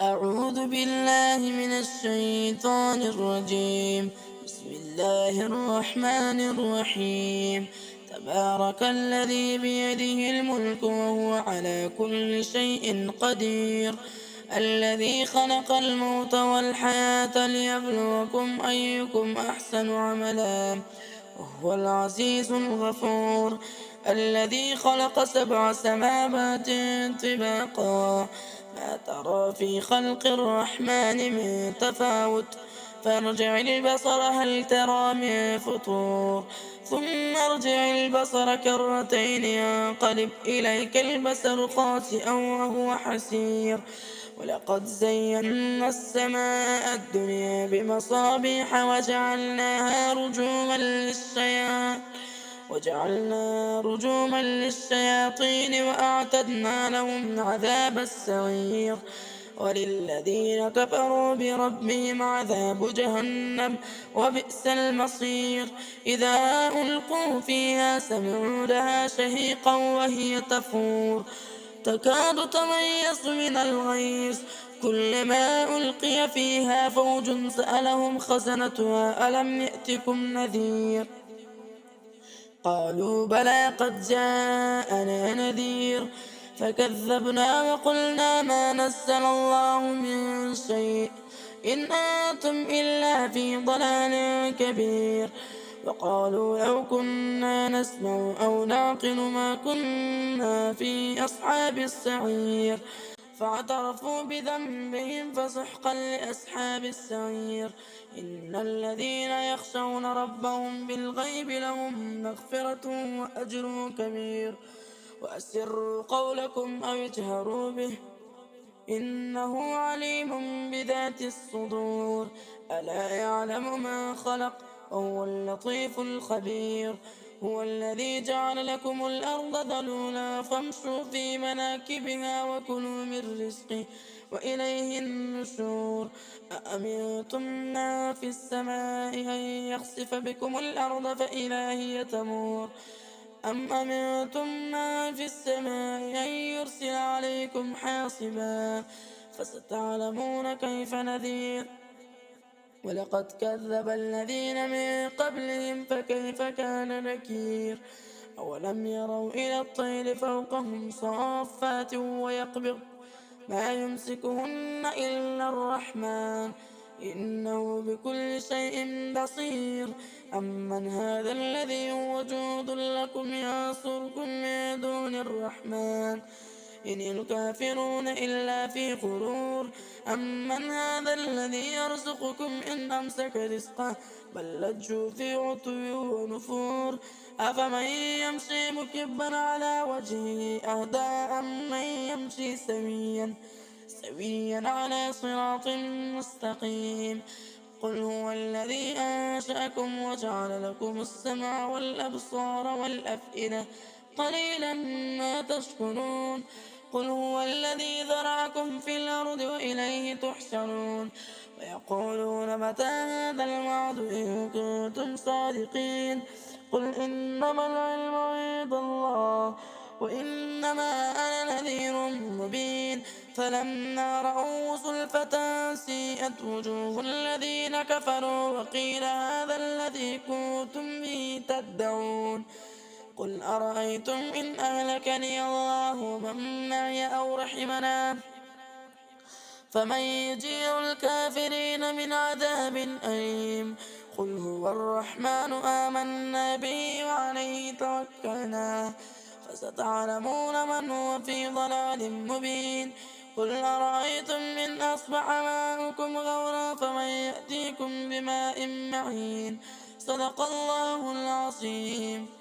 أعوذ بالله من الشيطان الرجيم. بسم الله الرحمن الرحيم. تبارك الذي بيده الملك وهو على كل شيء قدير. الذي خلق الموت والحياة ليبلوكم أيكم أحسن عملا وهو العزيز الغفور. الذي خلق 7 سماوات طباقا ما ترى في خلق الرحمن من تفاوت فارجع البصر هل ترى من فطور ثم ارجع البصر كرتين ينقلب إليك البصر خاسئا وهو حسير. ولقد زينا السماء الدنيا بمصابيح وجعلنا رجوما للشياطين وأعتدنا لهم عذاب السعير. وللذين كفروا بربهم عذاب جهنم وبئس المصير. إذا ألقوا فيها سمعوا لها شهيقا وهي تفور تكاد تميز من الغيظ كلما ألقي فيها فوج سألهم خزنتها ألم يأتكم نذير قالوا بلى قد جاءنا نذير فكذبنا وقلنا ما نزل الله من شيء إن أنتم إلا في ضلال كبير. وقالوا لو كنا نسمع أو نعقل ما كنا في أصحاب السعير فاعترفوا بذنبهم فسحقا لأصحاب السعير. إن الذين يخشون ربهم بالغيب لهم مغفرة وأجر كبير. وأسروا قولكم أو اجهروا به إنه عليم بذات الصدور. ألا يعلم من خلق وهو اللطيف الخبير. هو الذي جعل لكم الأرض ذلولا فامشوا في مناكبها وكلوا من رزقه وإليه النشور. أأمنتم من في السماء أن يخسف بكم الأرض فإذا هي تمور أم أمنتم من في السماء أن يرسل عليكم حاصبا فستعلمون كيف نذير. ولقد كذب الذين من قبلهم فكيف كان نكير. أولم يروا إلى الطير فوقهم صافات ويقبض ما يمسكهن إلا الرحمن إنه بكل شيء بصير. أمن هذا الذي هو جند لكم ينصركم من دون الرحمن إن الكافرون إلا في غرور. أمن هذا الذي يرزقكم إن أمسك رزقه بل لجوا في عتو ونفور. أفمن يمشي مكبا على وجهه أهدى أمن يمشي سويا على صراط مستقيم. قل هو الذي أنشأكم وجعل لكم السمع والأبصار والأفئدة قليلا ما تشكرون. قل هو الذي ذرأكم في الأرض وإليه تحشرون. ويقولون متى هذا الوعد إن كنتم صادقين. قل إنما العلم عند الله وإنما أنا نذير مبين. فلما رأوا زلفة سيئت وجوه الذين كفروا وقيل هذا الذي كنتم به تدعون. قل أرأيتم إن أهلكني الله ومن معي أو رحمنا فمن يجير الكافرين من عذاب أليم. قل هو الرحمن آمنا به وعليه توكلنا فستعلمون من هو في ضلال مبين. قل أرأيتم إن أصبح ماؤكم غورا فمن يأتيكم بماء معين. صدق الله العظيم.